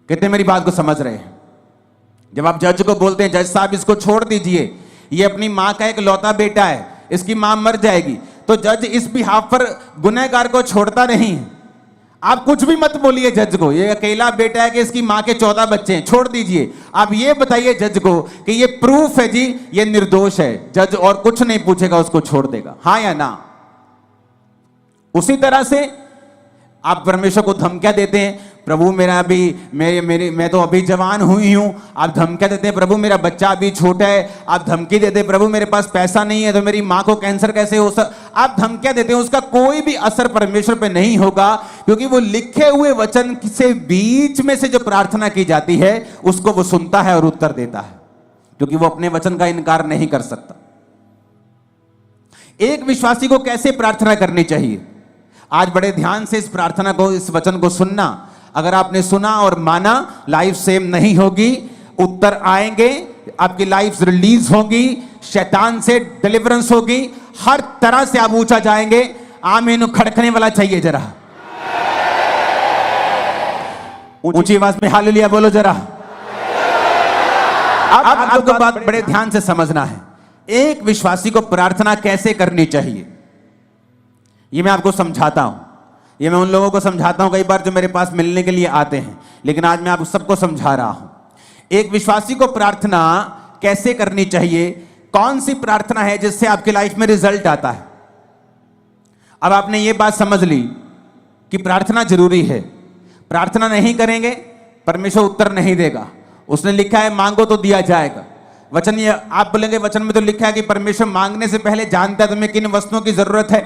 कितने मेरी बात को समझ रहे हैं? जब आप जज को बोलते हैं, जज साहब इसको छोड़ दीजिए, ये अपनी मां का एक लौता बेटा है, इसकी मां मर जाएगी, तो जज इस बिहाफ पर गुनहगार को छोड़ता नहीं है। आप कुछ भी मत बोलिए जज को, ये अकेला बेटा है कि इसकी मां के 14 बच्चे हैं, छोड़ दीजिए। आप ये बताइए जज को कि ये प्रूफ है जी, ये निर्दोष है। जज और कुछ नहीं पूछेगा, उसको छोड़ देगा, हाँ या ना। उसी तरह से आप परमेश्वर को धमकियां देते हैं, प्रभु मेरा अभी मैं तो अभी जवान हुई हूं। आप धमकियां देते हैं, प्रभु मेरा बच्चा अभी छोटा है। आप धमकी देते हैं, प्रभु मेरे पास पैसा नहीं है, तो मेरी मां को कैंसर कैसे हो आप धमकियां देते हैं। उसका कोई भी असर परमेश्वर पे नहीं होगा, क्योंकि वो लिखे हुए वचन से बीच में से जो प्रार्थना की जाती है उसको वो सुनता है और उत्तर देता है, क्योंकि वो अपने वचन का इनकार नहीं कर सकता। एक विश्वासी को कैसे प्रार्थना करनी चाहिए? आज बड़े ध्यान से इस प्रार्थना को, इस वचन को सुनना। अगर आपने सुना और माना, लाइफ सेम नहीं होगी, उत्तर आएंगे, आपकी लाइफ रिलीज होगी, शैतान से डिलीवरेंस होगी, हर तरह से आप ऊंचा जाएंगे। आमीन खड़कने वाला चाहिए जरा, ऊंची आवाज में हालेलुया बोलो जरा। अब आपको बात बड़े ध्यान से समझना है, एक विश्वासी को प्रार्थना कैसे करनी चाहिए ये मैं आपको समझाता हूं। ये मैं उन लोगों को समझाता हूं कई बार जो मेरे पास मिलने के लिए आते हैं, लेकिन आज मैं आप सबको समझा रहा हूं। एक विश्वासी को प्रार्थना कैसे करनी चाहिए, कौन सी प्रार्थना है जिससे आपकी लाइफ में रिजल्ट आता है। अब आपने ये बात समझ ली कि प्रार्थना जरूरी है, प्रार्थना नहीं करेंगे परमेश्वर उत्तर नहीं देगा। उसने लिखा है मांगो तो दिया जाएगा। वचन ये आप बोलेंगे, वचन में तो लिखा है कि परमेश्वर मांगने से पहले जानता है तुम्हें किन वस्तुओं की जरूरत है।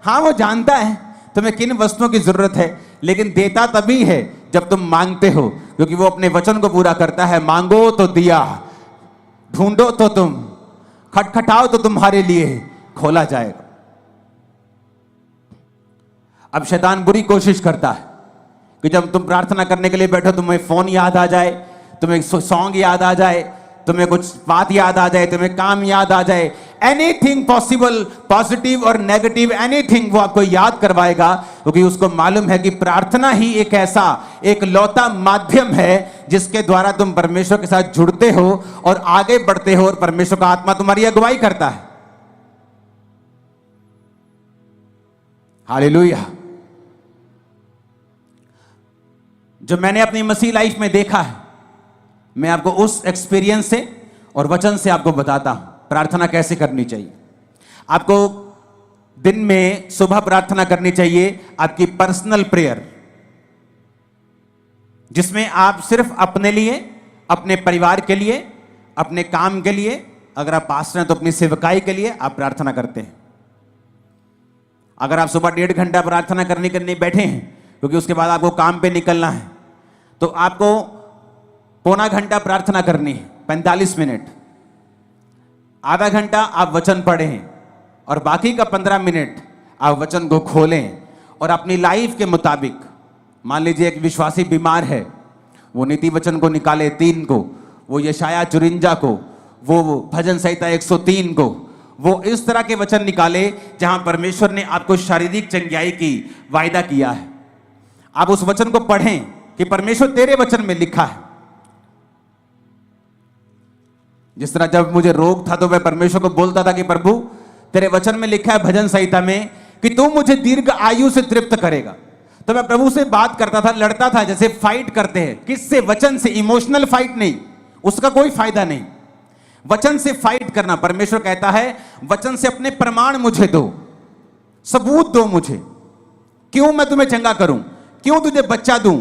हाँ, वो जानता है तुम्हें किन वस्तुओं की जरूरत है, लेकिन देता तभी है जब तुम मांगते हो, क्योंकि वो अपने वचन को पूरा करता है। मांगो तो दिया, ढूंढो तो तुम, खटखटाओ तो तुम्हारे लिए खोला जाएगा। अब शैतान बुरी कोशिश करता है कि जब तुम प्रार्थना करने के लिए बैठो, तुम्हें फोन याद आ जाए, तुम्हें सॉन्ग याद आ जाए, तुम्हें कुछ बात याद आ जाए, तुम्हें काम याद आ जाए, एनीथिंग पॉसिबल, पॉजिटिव और नेगेटिव एनीथिंग वो आपको याद करवाएगा, क्योंकि उसको मालूम है कि प्रार्थना ही एक ऐसा एक लौता माध्यम है जिसके द्वारा तुम परमेश्वर के साथ जुड़ते हो और आगे बढ़ते हो, और परमेश्वर का आत्मा तुम्हारी अगुवाई करता है। हालेलुया। जो मैंने अपनी मसीह लाइफ में देखा है, मैं आपको उस एक्सपीरियंस से और वचन से आपको बताता हूं प्रार्थना कैसे करनी चाहिए। आपको दिन में सुबह प्रार्थना करनी चाहिए, आपकी पर्सनल प्रेयर, जिसमें आप सिर्फ अपने लिए, अपने परिवार के लिए, अपने काम के लिए, अगर आप पास्टर हैं तो अपनी सेवकाई के लिए आप प्रार्थना करते हैं। अगर आप सुबह 1.5 घंटा प्रार्थना करने के लिए बैठे हैं, क्योंकि उसके बाद आपको काम पे निकलना है, तो आपको 1.25 घंटा प्रार्थना करनी है, 45 मिनट। आधा घंटा आप वचन पढ़ें और बाकी का 15 मिनट आप वचन को खोलें और अपनी लाइफ के मुताबिक, मान लीजिए एक विश्वासी बीमार है, वो नीति वचन को निकाले 3 को, वो यशाया 54 को, वो भजन संहिता 103 को, वो इस तरह के वचन निकाले जहां परमेश्वर ने आपको शारीरिक चंगाई की वायदा किया है। आप उस वचन को पढ़ें कि परमेश्वर तेरे वचन में लिखा है। जिस तरह जब मुझे रोग था तो मैं परमेश्वर को बोलता था कि प्रभु तेरे वचन में लिखा है भजन संहिता में कि तू मुझे दीर्घ आयु से तृप्त करेगा, तो मैं प्रभु से बात करता था, लड़ता था, जैसे फाइट करते हैं। किससे? वचन से। इमोशनल फाइट नहीं, उसका कोई फायदा नहीं। वचन से फाइट करना। परमेश्वर कहता है वचन से अपने प्रमाण मुझे दो, सबूत दो मुझे। क्यों मैं तुम्हें चंगा करूं, क्यों तुझे बच्चा दूं,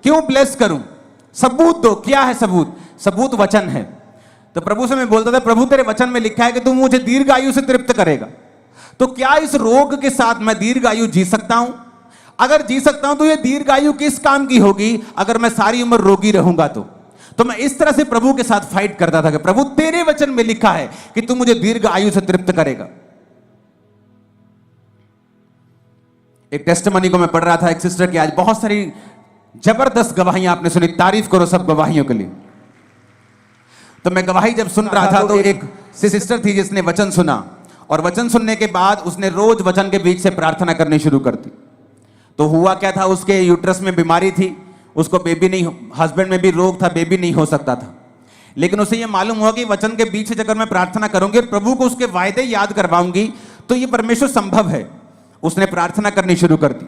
क्यों ब्लेस करूं, सबूत दो। क्या है सबूत? सबूत वचन है। तो प्रभु से मैं बोलता था प्रभु तेरे वचन में लिखा है कि तू मुझे दीर्घ आयु से तृप्त करेगा, तो क्या इस रोग के साथ मैं दीर्घ आयु जी सकता हूं? अगर जी सकता हूं तो ये दीर्घ आयु किस काम की होगी अगर मैं सारी उम्र रोगी रहूंगा? तो मैं इस तरह से प्रभु के साथ फाइट करता था कि प्रभु तेरे वचन में लिखा है कि तू मुझे दीर्घ आयु से तृप्त करेगा। एक टेस्टिमनी को मैं पढ़ रहा था, एक सिस्टर की, आज बहुत सारी जबरदस्त गवाहियां आपने सुनी, तारीफ करो सब गवाहियों के लिए। तो मैं गवाही जब सुन रहा था तो एक सिस्टर थी जिसने वचन सुना, और वचन सुनने के बाद उसने रोज वचन के बीच से प्रार्थना करनी शुरू कर दी। तो हुआ क्या था, उसके यूट्रस में बीमारी थी, उसको बेबी नहीं, हस्बैंड में भी रोग था, बेबी नहीं हो सकता था। लेकिन उसे ये मालूम हुआ कि वचन के बीच से अगर मैं प्रार्थना करूंगी और प्रभु को उसके वायदे याद करवाऊंगी तो ये परमेश्वर संभव है। उसने प्रार्थना करनी शुरू कर दी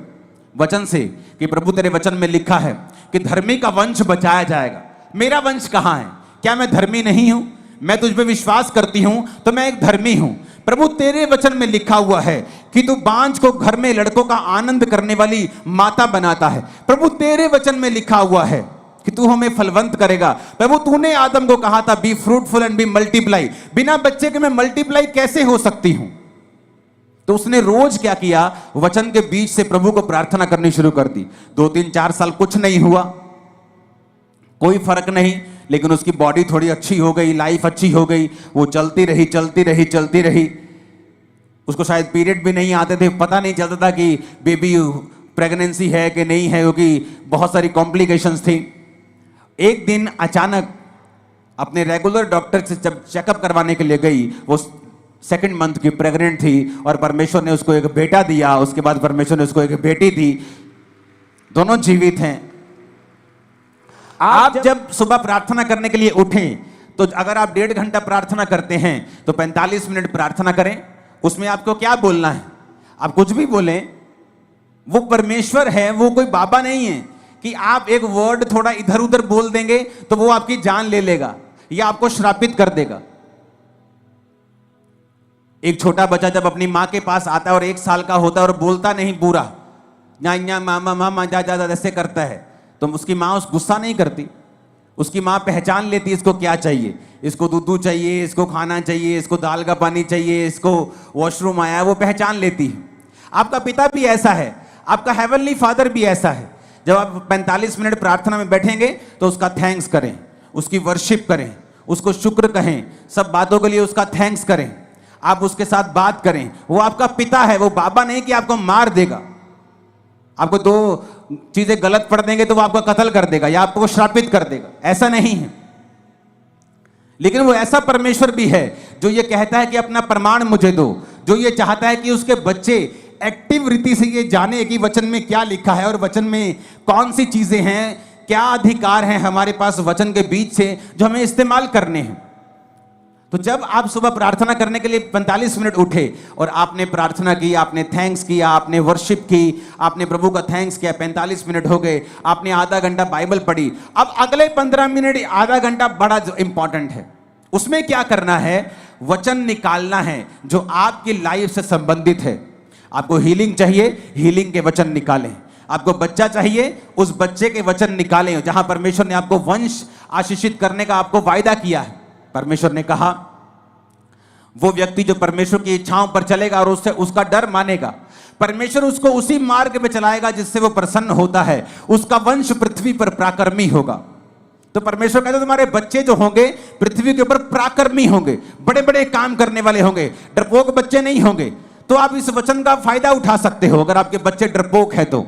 वचन से कि प्रभु तेरे वचन में लिखा है कि धर्मी का वंश बचाया जाएगा। मेरा वंश कहां है? क्या मैं धर्मी नहीं हूं? मैं तुझ पे विश्वास करती हूं तो मैं एक धर्मी हूं। प्रभु तेरे वचन में लिखा हुआ है कि तू बांझ को घर में लड़कों का आनंद करने वाली माता बनाता है। प्रभु तेरे वचन में लिखा हुआ है कि तू हमें फलवंत करेगा। प्रभु तूने आदम को कहा था be fruitful and be multiply. बिना बच्चे के मैं मल्टीप्लाई कैसे हो सकती हूं? तो उसने रोज क्या किया? वचन के बीच से प्रभु को प्रार्थना करनी शुरू कर दी। 2-3-4 साल कुछ नहीं हुआ, कोई फर्क नहीं, लेकिन उसकी बॉडी थोड़ी अच्छी हो गई, लाइफ अच्छी हो गई। वो चलती रही चलती रही चलती रही। उसको शायद पीरियड भी नहीं आते थे, पता नहीं चलता था कि बेबी प्रेगनेंसी है कि नहीं है, क्योंकि बहुत सारी कॉम्प्लिकेशंस थी। एक दिन अचानक अपने रेगुलर डॉक्टर से जब चेकअप करवाने के लिए गई, वो 2nd मंथ की प्रेग्नेंट थी और परमेश्वर ने उसको एक बेटा दिया। उसके बाद परमेश्वर ने उसको एक बेटी दी। दोनों जीवित हैं। आप जब सुबह प्रार्थना करने के लिए उठें तो अगर आप 1.5 घंटा प्रार्थना करते हैं तो 45 मिनट प्रार्थना करें। उसमें आपको क्या बोलना है? आप कुछ भी बोलें, वो परमेश्वर है, वो कोई बाबा नहीं है कि आप एक वर्ड थोड़ा इधर उधर बोल देंगे तो वो आपकी जान ले लेगा या आपको श्रापित कर देगा। एक छोटा बच्चा जब अपनी मां के पास आता है और 1 साल का होता है और बोलता नहीं पूरा, या मामा मामा जा जा ऐसे करता है, तो उसकी मां उस गुस्सा नहीं करती। उसकी मां पहचान लेती है इसको क्या चाहिए। इसको दूध चाहिए, इसको खाना चाहिए, इसको दाल का पानी चाहिए, इसको वॉशरूम आया है, वो पहचान लेती है। आपका पिता भी ऐसा है, आपका हेवनली फादर भी ऐसा है। जब आप 45 मिनट प्रार्थना में बैठेंगे तो उसका थैंक्स करें, उसकी वर्शिप करें, उसको शुक्र कहें, सब बातों के लिए उसका थैंक्स करें। आप उसके साथ बात करें। वो आपका पिता है, वो बाबा नहीं कि आपको मार देगा। आपको 2 चीजें गलत पढ़ देंगे तो वो आपका कत्ल कर देगा या आपको श्रापित कर देगा, ऐसा नहीं है। लेकिन वो ऐसा परमेश्वर भी है जो ये कहता है कि अपना प्रमाण मुझे दो, जो ये चाहता है कि उसके बच्चे एक्टिव रीति से ये जाने कि वचन में क्या लिखा है और वचन में कौन सी चीजें हैं, क्या अधिकार हैं हमारे पास वचन के बीच से जो हमें इस्तेमाल करने हैं। तो जब आप सुबह प्रार्थना करने के लिए 45 मिनट उठे और आपने प्रार्थना की, आपने थैंक्स किया, आपने वर्शिप की, आपने प्रभु का थैंक्स किया, 45 मिनट हो गए, आपने आधा घंटा बाइबल पढ़ी। अब अगले 15 मिनट, आधा घंटा बड़ा इंपॉर्टेंट है। उसमें क्या करना है? वचन निकालना है जो आपकी लाइफ से संबंधित है। आपको हीलिंग चाहिए, हीलिंग के वचन निकालें। आपको बच्चा चाहिए, उस बच्चे के वचन निकालें। जहां परमेश्वर ने आपको वंश आशीषित करने का आपको वायदा किया है, परमेश्वर ने कहा वो व्यक्ति जो परमेश्वर की इच्छाओं पर चलेगा और उससे उसका डर मानेगा, परमेश्वर उसको उसी मार्ग में चलाएगा जिससे वो प्रसन्न होता है। उसका वंश पृथ्वी पर पराक्रमी होगा। तो परमेश्वर कहते तुम्हारे बच्चे जो होंगे पृथ्वी के ऊपर पराक्रमी होंगे, बड़े बड़े काम करने वाले होंगे, डरपोक बच्चे नहीं होंगे। तो आप इस वचन का फायदा उठा सकते हो। अगर आपके बच्चे डरपोक है तो,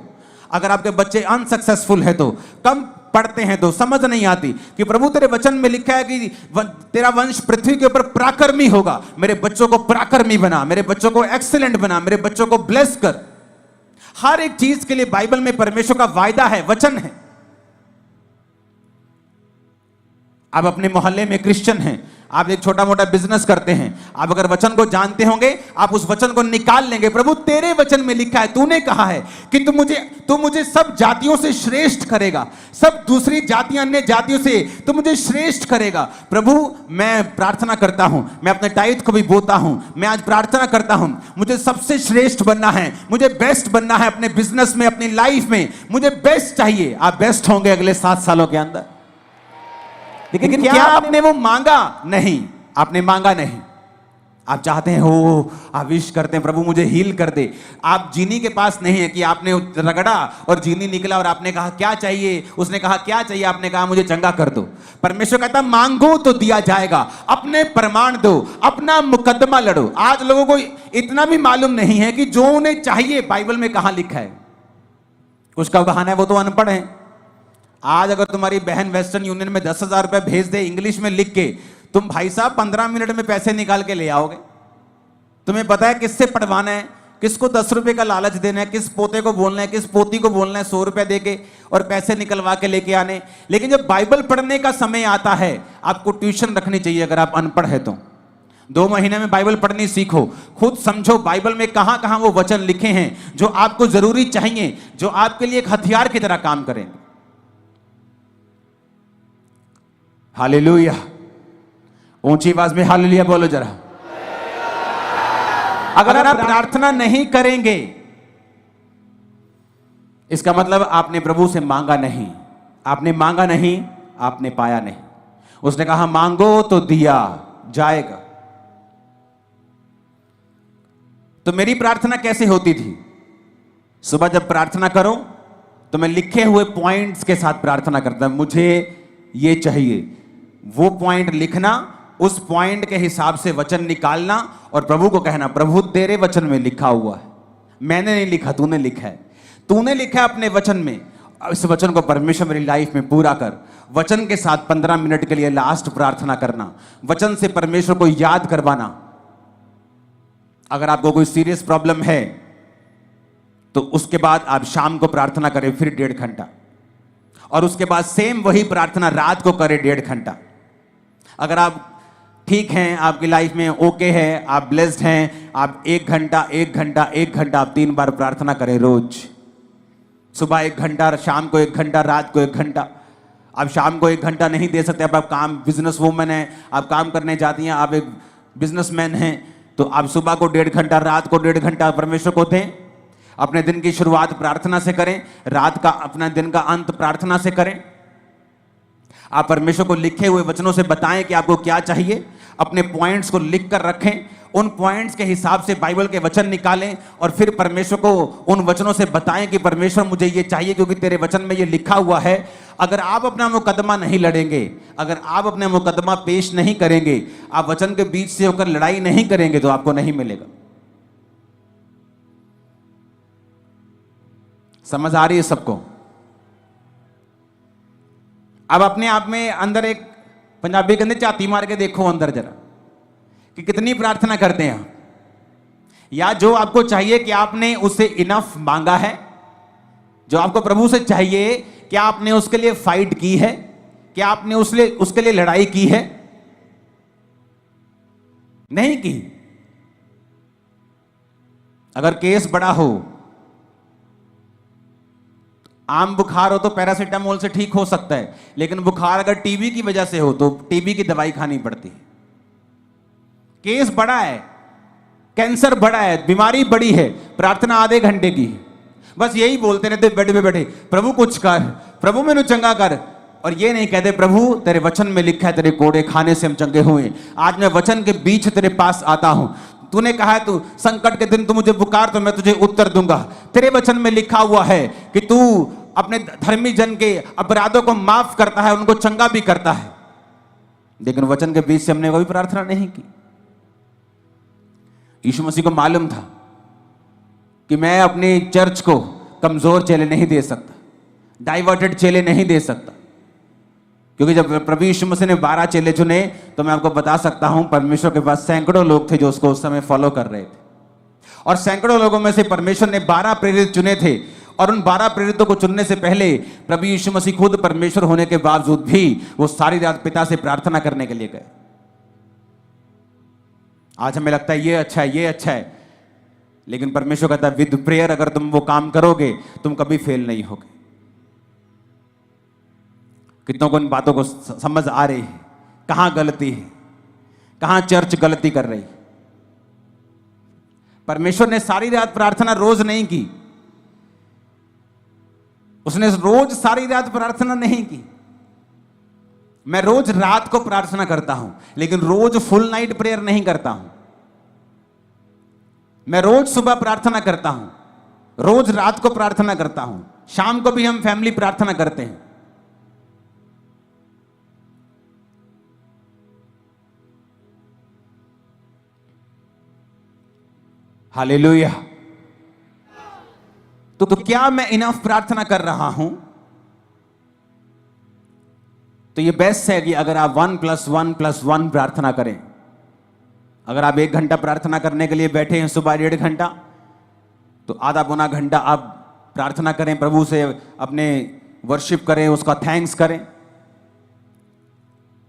अगर आपके बच्चे अनसक्सेसफुल है तो, कम पढ़ते हैं तो, समझ नहीं आती कि प्रभु तेरे वचन में लिखा है कि तेरा वंश पृथ्वी के ऊपर पराक्रमी होगा। मेरे बच्चों को पराक्रमी बना, मेरे बच्चों को एक्सीलेंट बना, मेरे बच्चों को ब्लेस कर। हर एक चीज के लिए बाइबल में परमेश्वर का वायदा है, वचन है। आप अपने मोहल्ले में क्रिश्चियन हैं, आप एक छोटा मोटा बिजनेस करते हैं, आप अगर वचन को जानते होंगे आप उस वचन को निकाल लेंगे। प्रभु तेरे वचन में लिखा है, तूने कहा है कि तू मुझे सब जातियों से श्रेष्ठ करेगा, सब दूसरी जातियां अन्य जातियों से तू मुझे श्रेष्ठ करेगा। प्रभु मैं प्रार्थना करता हूं, मैं अपने टाइट को भी बोता हूं, मैं आज प्रार्थना करता हूं, मुझे सबसे श्रेष्ठ बनना है, मुझे बेस्ट बनना है अपने बिजनेस में, अपनी लाइफ में मुझे बेस्ट चाहिए। आप बेस्ट होंगे अगले 7 सालों के अंदर। लेकिन क्या आपने वो मांगा? नहीं, आपने मांगा नहीं। आप चाहते हैं हो, आप विश करते हैं प्रभु मुझे हील कर दे। आप जीनी के पास नहीं है कि आपने रगड़ा और जीनी निकला और आपने कहा क्या चाहिए, उसने कहा क्या चाहिए, आपने कहा मुझे चंगा कर दो। परमेश्वर कहता मांगो तो दिया जाएगा, अपने प्रमाण दो, अपना मुकदमा लड़ो। आज लोगों को इतना भी मालूम नहीं है कि जो उन्हें चाहिए बाइबल में कहां लिखा है। कुछ का बहाना है वो तो अनपढ़ है। आज अगर तुम्हारी बहन वेस्टर्न यूनियन में 10,000 रुपए भेज दे इंग्लिश में लिख के, तुम भाई साहब 15 मिनट में पैसे निकाल के ले आओगे। तुम्हें पता है किससे पढ़वाना है, किसको 10 रुपए का लालच देना है, किस पोते को बोलना है, किस पोती को बोलना है 100 रुपए देके, और पैसे निकलवा के लेके आने। लेकिन जब बाइबल पढ़ने का समय आता है, आपको ट्यूशन रखनी चाहिए। अगर आप अनपढ़ है तो 2 महीने में बाइबल पढ़नी सीखो, खुद समझो बाइबल में कहां कहां वो वचन लिखे हैं जो आपको जरूरी चाहिए, जो आपके लिए एक हथियार की तरह काम करेंगे। हालेलुया, ऊंची आवाज में हालेलुया बोलो जरा। अगर आप प्रार्थना नहीं करेंगे, इसका मतलब आपने प्रभु से मांगा नहीं। आपने मांगा नहीं, आपने पाया नहीं। उसने कहा मांगो तो दिया जाएगा। तो मेरी प्रार्थना कैसे होती थी? सुबह जब प्रार्थना करो तो मैं लिखे हुए पॉइंट्स के साथ प्रार्थना करता। मुझे ये चाहिए, वो पॉइंट लिखना, उस पॉइंट के हिसाब से वचन निकालना और प्रभु को कहना, प्रभु तेरे वचन में लिखा हुआ है, मैंने नहीं लिखा, तूने लिखा है। तूने लिखा है अपने वचन में, इस वचन को परमेश्वर मेरी लाइफ में पूरा कर। वचन के साथ 15 मिनट के लिए लास्ट प्रार्थना करना, वचन से परमेश्वर को याद करवाना। अगर आपको कोई सीरियस प्रॉब्लम है तो उसके बाद आप शाम को प्रार्थना करें, फिर 1.5 घंटा, और उसके बाद सेम वही प्रार्थना रात को करें 1.5 घंटा। अगर आप ठीक हैं, आपकी लाइफ में ओके है, आप ब्लेस्ड हैं, आप 1 घंटा 1 घंटा 1 घंटा आप 3 बार प्रार्थना करें रोज। सुबह 1 घंटा, शाम को 1 घंटा, रात को 1 घंटा। आप शाम को 1 घंटा नहीं दे सकते, अब आप काम, बिजनेस वूमन है, आप काम करने जाती हैं, आप एक बिजनेसमैन हैं, तो आप सुबह को 1.5 घंटा, रात को 1.5 घंटा परमेश्वर को दें। अपने दिन की शुरुआत प्रार्थना से करें, रात का अपना दिन का अंत प्रार्थना से करें। आप परमेश्वर को लिखे हुए वचनों से बताएं कि आपको क्या चाहिए। अपने पॉइंट्स को लिख कर रखें, उन पॉइंट्स के हिसाब से बाइबल के वचन निकालें और फिर परमेश्वर को उन वचनों से बताएं कि परमेश्वर मुझे ये चाहिए क्योंकि तेरे वचन में ये लिखा हुआ है। अगर आप अपना मुकदमा नहीं लड़ेंगे, अगर आप अपना मुकदमा पेश नहीं करेंगे, आप वचन के बीच से होकर लड़ाई नहीं करेंगे तो आपको नहीं मिलेगा। समझ आ रही है सबको? अब अपने आप में अंदर एक, पंजाबी कहते झाती मार के देखो अंदर जरा कि कितनी प्रार्थना करते हैं आप, या जो आपको चाहिए कि आपने उससे इनफ मांगा है। जो आपको प्रभु से चाहिए, क्या आपने उसके लिए फाइट की है? क्या आपने उसके लिए लड़ाई की है? नहीं की। अगर केस बड़ा हो, आम बुखार हो तो पैरासीटामोल से ठीक हो सकता है, लेकिन बुखार अगर टीबी की वजह से हो तो टीबी की दवाई खानी पड़ती है। केस बड़ा है, कैंसर बड़ा है, बीमारी बड़ी है, प्रार्थना आधे घंटे की है। बस यही बोलते रहते बेड पे बैठे, प्रभु कुछ कर, प्रभु मैंने चंगा कर। और ये नहीं कहते प्रभु तेरे वचन में लिखा है तेरे कोड़े खाने से हम चंगे हुए। आज मैं वचन के बीच तेरे पास आता हूं। तूने कहा है तू संकट के दिन तू मुझे पुकार तो मैं तुझे उत्तर दूंगा। तेरे वचन में लिखा हुआ है कि तू अपने धर्मी जन के अपराधों को माफ करता है, उनको चंगा भी करता है। लेकिन वचन के बीच से हमने कोई प्रार्थना नहीं की। यीशु मसीह को मालूम था कि मैं अपनी चर्च को कमजोर चेले नहीं दे सकता, डाइवर्टेड चेले नहीं दे सकता, क्योंकि जब प्रभु यीशु मसीह ने 12 चेले चुने तो मैं आपको बता सकता हूं परमेश्वर के पास सैकड़ों लोग थे जो उसको उस समय फॉलो कर रहे थे। और सैकड़ों लोगों में से परमेश्वर ने 12 प्रेरित चुने थे, और उन 12 प्रेरितों को चुनने से पहले प्रभु यीशु मसीह खुद परमेश्वर होने के बावजूद भी वो सारी रात पिता से प्रार्थना करने के लिए गए। आज हमें लगता है ये अच्छा है, ये अच्छा है, लेकिन परमेश्वर कहता है विद प्रेयर अगर तुम वो काम करोगे तुम कभी फेल नहीं होगे। कितनों को इन बातों को समझ आ रही है? कहां गलती है, कहां चर्च गलती कर रही? परमेश्वर ने सारी रात प्रार्थना रोज नहीं की, उसने रोज सारी रात प्रार्थना नहीं की। मैं रोज रात को प्रार्थना करता हूं, लेकिन रोज फुल नाइट प्रेयर नहीं करता हूं। मैं रोज सुबह प्रार्थना करता हूं, रोज रात को प्रार्थना करता हूं, शाम को भी हम फैमिली प्रार्थना करते हैं। हालेलुया। तो क्या मैं इनफ प्रार्थना कर रहा हूं? तो ये बेस्ट है कि अगर आप 1+1+1 प्रार्थना करें। अगर आप 1 घंटा प्रार्थना करने के लिए बैठे हैं सुबह 1.5 घंटा, तो आधा पौना घंटा आप प्रार्थना करें, प्रभु से अपने वर्शिप करें, उसका थैंक्स करें।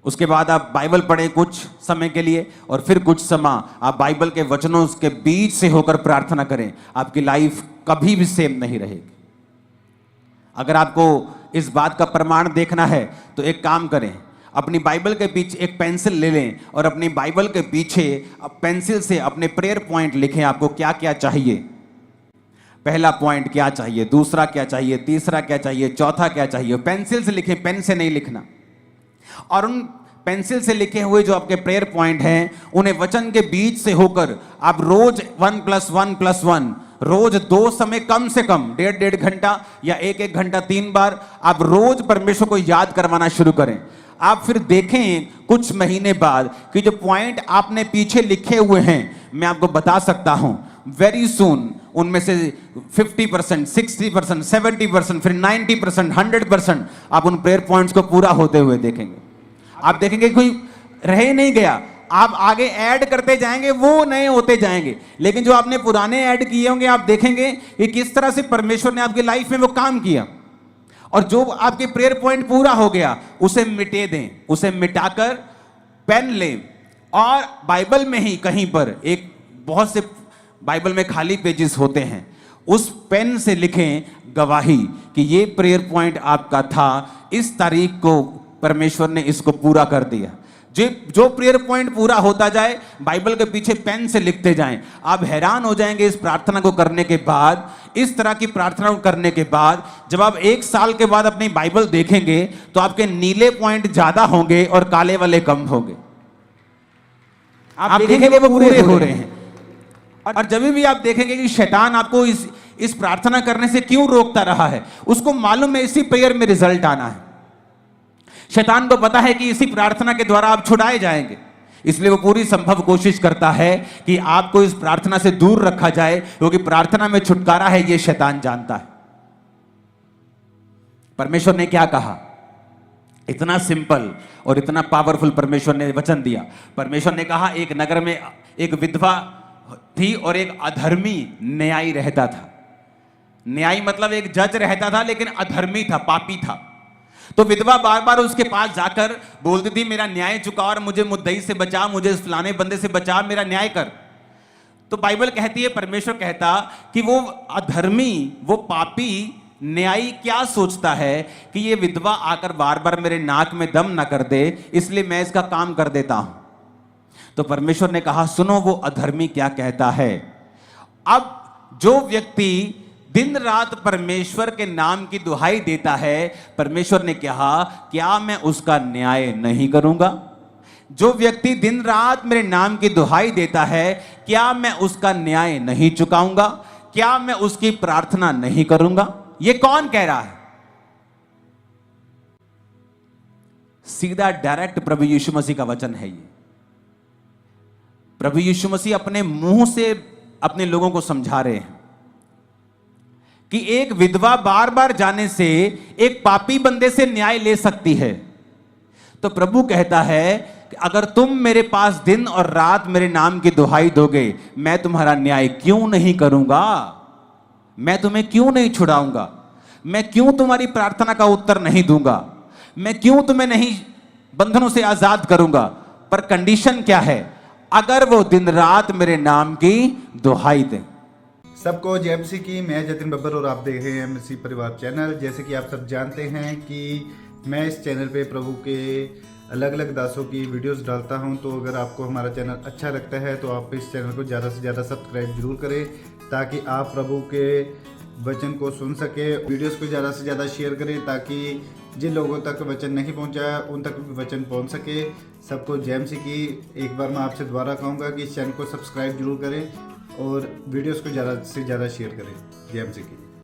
उसके बाद आप बाइबल पढ़ें कुछ समय के लिए, और फिर कुछ समय आप बाइबल के वचनों के बीच से होकर प्रार्थना करें। आपकी लाइफ कभी भी सेम नहीं रहेगी। अगर आपको इस बात का प्रमाण देखना है तो एक काम करें, अपनी बाइबल के पीछे एक पेंसिल ले लें और अपनी बाइबल के पीछे पेंसिल से अपने प्रेयर पॉइंट लिखें। आपको क्या क्या चाहिए, पहला पॉइंट क्या चाहिए, दूसरा क्या चाहिए, तीसरा क्या चाहिए, चौथा क्या चाहिए। पेंसिल से लिखें, पेन से नहीं लिखना। और उन पेंसिल से लिखे हुए जो आपके प्रेयर पॉइंट हैं, उन्हें वचन के बीच से होकर आप रोज 1+1+1 रोज 2 समय कम से कम 1.5 घंटा या 1 घंटा 3 बार आप रोज परमेश्वर को याद करवाना शुरू करें। आप फिर देखें कुछ महीने बाद कि जो पॉइंट आपने पीछे लिखे हुए हैं, मैं आपको बता सकता हूं वेरी सून उनमें से 50%, 60%, 70%, फिर 90%, 100% आप उन प्रेयर पॉइंट्स को पूरा होते हुए देखेंगे। आप देखेंगे कोई रह ही नहीं गया। आप आगे ऐड करते जाएंगे, वो नए होते जाएंगे, लेकिन जो आपने पुराने ऐड किए होंगे आप देखेंगे कि किस तरह से परमेश्वर ने आपकी लाइफ में वो काम किया। और जो आपके प्रेयर पॉइंट पूरा हो गया उसे मिटे दें, उसे मिटाकर पेन लें और बाइबल में ही कहीं पर एक बहुत से बाइबल में खाली पेजेस होते हैं, उस पेन से लिखें गवाही कि ये प्रेयर पॉइंट आपका था, इस तारीख को परमेश्वर ने इसको पूरा कर दिया। जो प्रेयर पॉइंट पूरा होता जाए बाइबल के पीछे पेन से लिखते जाएं। आप हैरान हो जाएंगे इस प्रार्थना को करने के बाद, इस तरह की प्रार्थना को करने के बाद जब आप 1 साल के बाद अपनी बाइबल देखेंगे तो आपके नीले पॉइंट ज्यादा होंगे और काले वाले कम होंगे। आप देखेंगे वो पूरे हो रहे हैं। और जब भी आप देखेंगे कि शैतान आपको इस प्रार्थना करने से क्यों रोकता रहा है, उसको मालूम है इसी प्रेयर में रिजल्ट आना है। शैतान को पता है कि इसी प्रार्थना के द्वारा आप छुड़ाए जाएंगे, इसलिए वो पूरी संभव कोशिश करता है कि आपको इस प्रार्थना से दूर रखा जाए, क्योंकि प्रार्थना में छुटकारा है ये शैतान जानता है। परमेश्वर ने क्या कहा, इतना सिंपल और इतना पावरफुल परमेश्वर ने वचन दिया। परमेश्वर ने कहा एक नगर में एक विधवा थी और एक अधर्मी न्यायी रहता था। न्यायी मतलब एक जज रहता था, लेकिन अधर्मी था, पापी था। तो विधवा बार बार उसके पास जाकर बोलती थी मेरा न्याय चुका और मुझे मुद्दई से बचा, मुझे इस फलाने बंदे से बचा, मेरा न्याय कर। तो बाइबल कहती है, परमेश्वर कहता कि वो अधर्मी, वो पापी न्यायी क्या सोचता है कि ये विधवा आकर बार बार मेरे नाक में दम ना कर दे, इसलिए मैं इसका काम कर देता हूं। तो परमेश्वर ने कहा सुनो वो अधर्मी क्या कहता है। अब जो व्यक्ति दिन रात परमेश्वर के नाम की दुहाई देता है, परमेश्वर ने कहा क्या मैं उसका न्याय नहीं करूंगा। जो व्यक्ति दिन रात मेरे नाम की दुहाई देता है, क्या मैं उसका न्याय नहीं चुकाऊंगा, क्या मैं उसकी प्रार्थना नहीं करूंगा। ये कौन कह रहा है? सीधा डायरेक्ट प्रभु यीशु मसीह का वचन है ये। प्रभु यीशु मसीह अपने मुंह से अपने लोगों को समझा रहे हैं कि एक विधवा बार बार जाने से एक पापी बंदे से न्याय ले सकती है। तो प्रभु कहता है कि अगर तुम मेरे पास दिन और रात मेरे नाम की दुहाई दोगे, मैं तुम्हारा न्याय क्यों नहीं करूंगा, मैं तुम्हें क्यों नहीं छुड़ाऊंगा, मैं क्यों तुम्हारी प्रार्थना का उत्तर नहीं दूंगा, मैं क्यों तुम्हें नहीं बंधनों से आजाद करूंगा। पर कंडीशन क्या है? अगर वो दिन रात मेरे नाम की दुहाई दे। सबको जय मसीह की। मैं जतिन बब्बर और आप देख रहे हैं मसीह परिवार चैनल। जैसे कि आप सब जानते हैं कि मैं इस चैनल पे प्रभु के अलग अलग दासों की वीडियोस डालता हूं, तो अगर आपको हमारा चैनल अच्छा लगता है तो आप इस चैनल को ज़्यादा से ज़्यादा सब्सक्राइब जरूर करें, ताकि आप प्रभु के वचन को सुन सके। वीडियोस को ज़्यादा से ज़्यादा शेयर करें ताकि जिन लोगों तक वचन नहीं पहुंचा उन तक भी वचन पहुंच सके। सबको जय मसीह की। एक बार मैं आपसे दोबारा कहूँगा कि इस चैनल को सब्सक्राइब जरूर करें और वीडियोस को ज़्यादा से ज़्यादा शेयर करें। जय मसीह की।